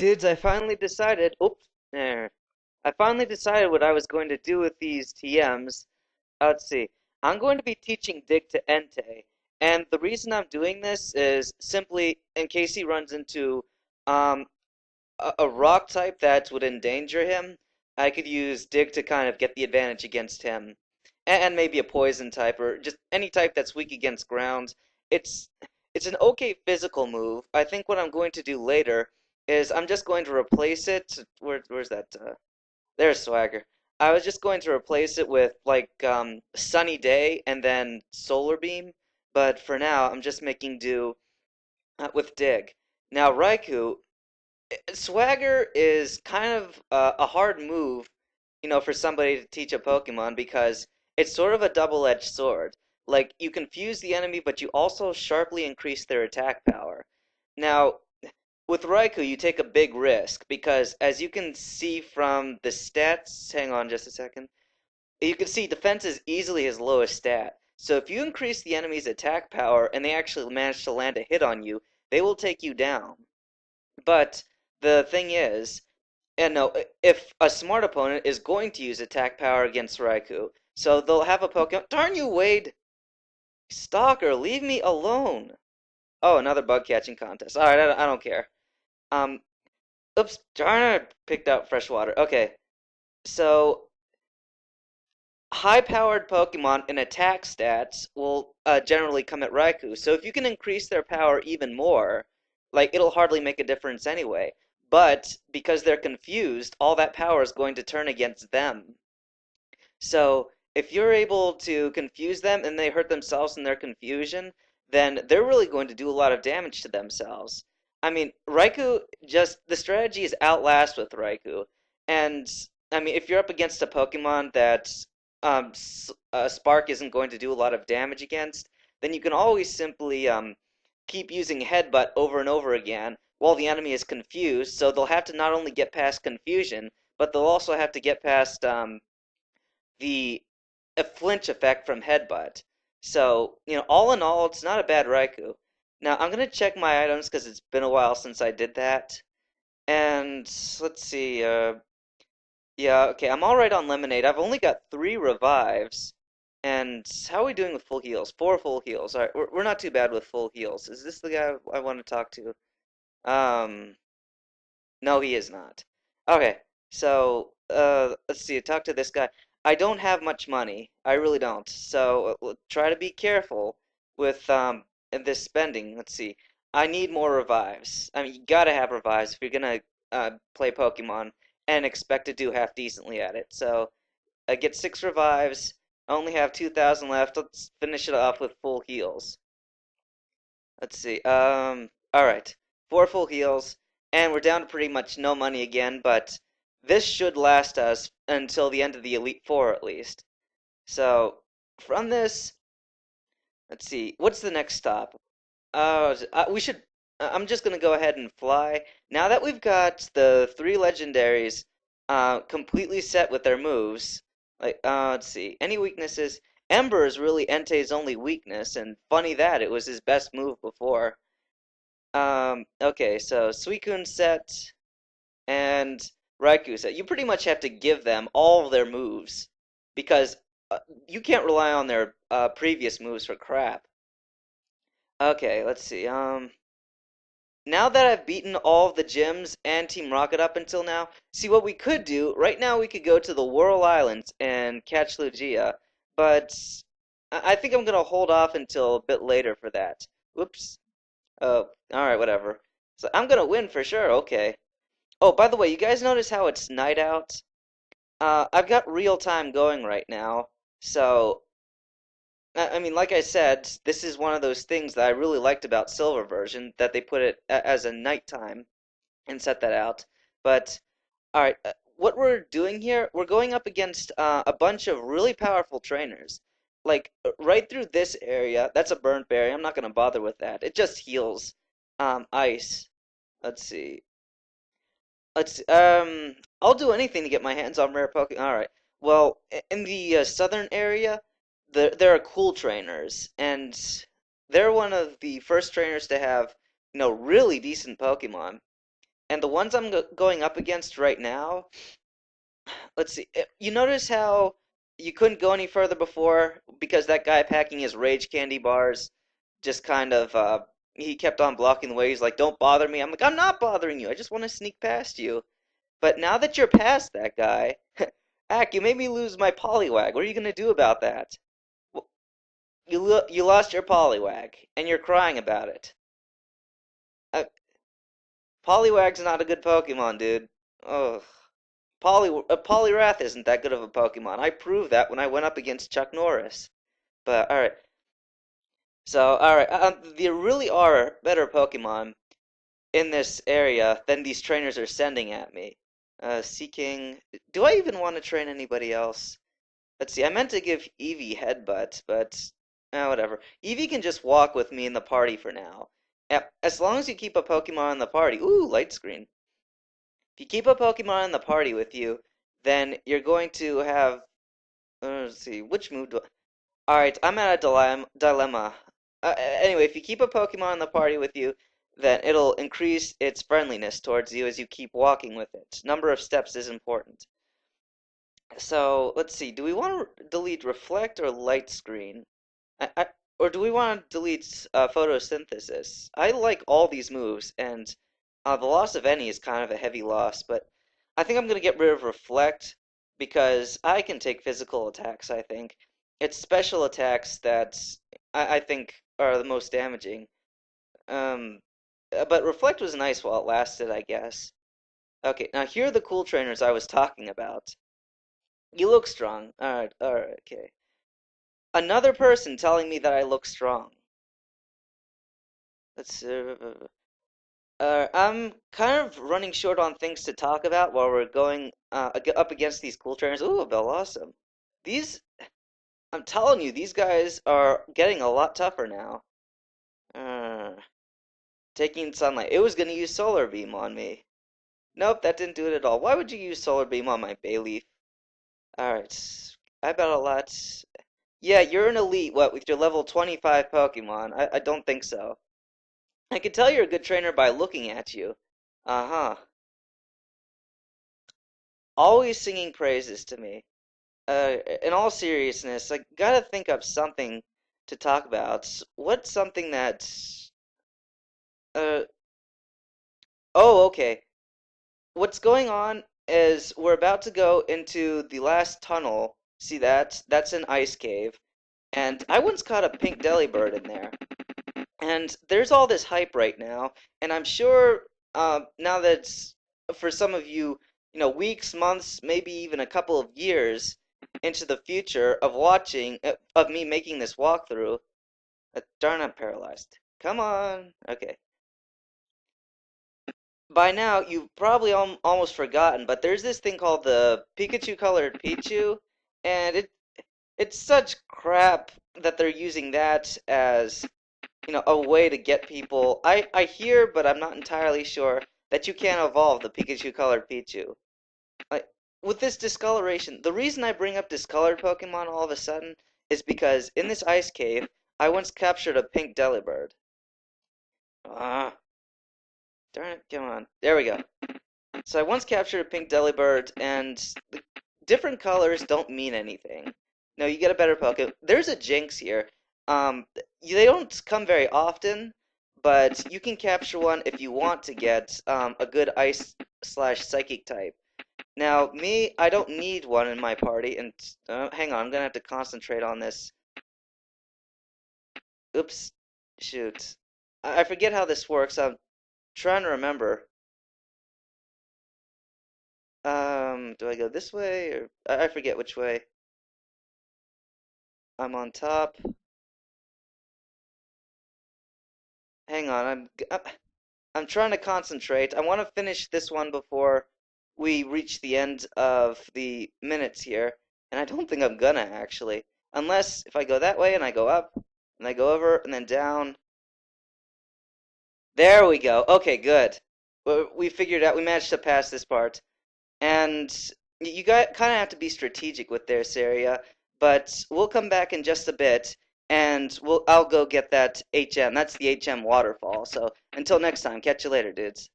Dudes, I finally decided. Oops, there. I finally decided what I was going to do with these TMs. Let's see. I'm going to be teaching Dig to Entei, and the reason I'm doing this is simply in case he runs into um, a rock type that would endanger him. I could use Dig to kind of get the advantage against him, and maybe a poison type or just any type that's weak against ground. It's it's an okay physical move. I think what I'm going to do later is I'm just going to replace it. Where's that? There's Swagger. I was just going to replace it with like Sunny Day and then Solar Beam, but for now I'm just making do with Dig. Now Raikou, Swagger is kind of a hard move, for somebody to teach a Pokemon because it's sort of a double-edged sword. Like, you confuse the enemy, but you also sharply increase their attack power. Now, with Raikou, you take a big risk because, as you can see from the stats, hang on just a second, you can see defense is easily his lowest stat. So if you increase the enemy's attack power and they actually manage to land a hit on you, they will take you down. But the thing is, and no, if a smart opponent is going to use attack power against Raikou, so they'll have a Pokemon. Darn you, Wade! Stalker, leave me alone! Oh, another bug catching contest. Alright, I don't care. Um, oops, darn it, I picked out fresh water. Okay, so high-powered Pokemon in attack stats will generally come at Raikou. So if you can increase their power even more, like it'll hardly make a difference anyway. But because they're confused, all that power is going to turn against them. So if you're able to confuse them and they hurt themselves in their confusion, then they're really going to do a lot of damage to themselves. I mean, Raikou just the strategy is Outlast with Raikou, and I mean if you're up against a Pokemon that Spark isn't going to do a lot of damage against, then you can always simply keep using Headbutt over and over again while the enemy is confused. So they'll have to not only get past confusion, but they'll also have to get past the a flinch effect from Headbutt. So, all in all, it's not a bad Raikou. Now, I'm going to check my items because it's been a while since I did that. And let's see. Yeah, okay, I'm all right on Lemonade. I've only got 3 revives. And how are we doing with full heals? 4 full heals. All right, we're not too bad with full heals. Is this the guy I want to talk to? Um, no, he is not. Okay, so let's see. Talk to this guy. I don't have much money. I really don't. So try to be careful with in this spending. Let's see. I need more revives. I mean, you gotta have revives if you're gonna play Pokemon and expect to do half decently at it. So I get 6 revives. I only have 2,000 left. Let's finish it off with full heals. Let's see. All right. 4 full heals, and we're down to pretty much no money again, but this should last us until the end of the Elite Four at least. So from this, let's see. What's the next stop? We should. I'm just gonna go ahead and fly. Now that we've got the 3 legendaries, completely set with their moves. Like, let's see. Any weaknesses? Ember is really Entei's only weakness, and funny that it was his best move before. Okay, so Suicune set and Raikou set. You pretty much have to give them all of their moves because you can't rely on their previous moves for crap. Okay, let's see. Now that I've beaten all of the gyms and Team Rocket up until now, see what we could do. Right now we could go to the Whirl Islands and catch Lugia, but I think I'm gonna hold off until a bit later for that. Whoops. Oh, alright, whatever. So I'm gonna win for sure, okay. Oh, by the way, you guys notice how it's night out? I've got real time going right now, so I mean, like I said, this is one of those things that I really liked about Silver version, that they put it as a nighttime and set that out. But, alright, what we're doing here, we're going up against a bunch of really powerful trainers. Like, right through this area, that's a burnt berry, I'm not going to bother with that. It just heals ice. Let's see. I'll do anything to get my hands on rare Pokemon. All right. Well, in the southern area, there are Cooltrainers, and they're one of the first trainers to have, really decent Pokemon. And the ones I'm going up against right now, let's see. You notice how you couldn't go any further before because that guy packing his rage candy bars just kind of he kept on blocking the way. He's like, "Don't bother me." I'm like, "I'm not bothering you. I just want to sneak past you." But now that you're past that guy, Ack, you made me lose my Poliwag. What are you gonna do about that? You lost your Poliwag, and you're crying about it. Uh, Poliwag's not a good Pokemon, dude. Ugh. Poliwrath isn't that good of a Pokemon. I proved that when I went up against Chuck Norris. But alright, so alright, there really are better Pokemon in this area than these trainers are sending at me. Seeking. Do I even want to train anybody else? Let's see. I meant to give Eevee Headbutt, but whatever. Eevee can just walk with me in the party for now. Yep. As long as you keep a Pokemon in the party. Ooh, light screen. If you keep a Pokemon in the party with you, then you're going to have. Let's see. Which move do I. Alright, I'm at a dilemma. Anyway, if you keep a Pokemon in the party with you, then it'll increase its friendliness towards you as you keep walking with it. Number of steps is important. So, let's see. Do we want to delete Reflect or Light Screen? Or do we want to delete Photosynthesis? I like all these moves, and the loss of any is kind of a heavy loss, but I think I'm going to get rid of Reflect because I can take physical attacks, I think. It's special attacks that I think are the most damaging. Um, but Reflect was nice while it lasted, I guess. Okay, now here are the Cooltrainers I was talking about. You look strong. Alright, okay. Another person telling me that I look strong. Let's I'm kind of running short on things to talk about while we're going up against these Cooltrainers. Ooh, Bellossom. These, I'm telling you, these guys are getting a lot tougher now. Uh, Taking sunlight. It was gonna use Solar Beam on me. Nope, that didn't do it at all. Why would you use Solar Beam on my Bayleaf? Alright, I bet a lot. Yeah, you're an elite, what, with your level 25 Pokemon? I don't think so. I can tell you're a good trainer by looking at you. Uh-huh. Always singing praises to me. In all seriousness, I gotta think up something to talk about. What's something that... Uh, oh, okay. What's going on is we're about to go into the last tunnel. See that? That's an ice cave. And I once caught a pink delibird in there. And there's all this hype right now, and I'm sure now that for some of you, weeks, months, maybe even a couple of years into the future of watching, of me making this walkthrough. Darn, I'm paralyzed. Come on. Okay. By now, you've probably almost forgotten, but there's this thing called the Pikachu-colored Pichu, and it's such crap that they're using that as a way to get people. I hear, but I'm not entirely sure, that you can't evolve the Pikachu-colored Pichu. Like, with this discoloration, the reason I bring up discolored Pokemon all of a sudden is because in this ice cave, I once captured a pink Delibird. Ah, darn it, come on. There we go. So I once captured a pink Delibird, and the different colors don't mean anything. No, you get a better Pokemon. There's a Jinx here. They don't come very often, but you can capture one if you want to get a good Ice slash Psychic type. Now, me, I don't need one in my party, and hang on, I'm gonna have to concentrate on this. Oops, shoot. I forget how this works. I'm trying to remember. Do I go this way, or I forget which way. I'm on top. Hang on, I'm trying to concentrate. I want to finish this one before we reach the end of the minutes here, and I don't think I'm gonna actually. Unless if I go that way and I go up, and I go over and then down. There we go. Okay, good. We figured out, we managed to pass this part. And you got kind of have to be strategic with this area, but we'll come back in just a bit, and I'll go get that HM. That's the HM waterfall. So until next time, catch you later, dudes.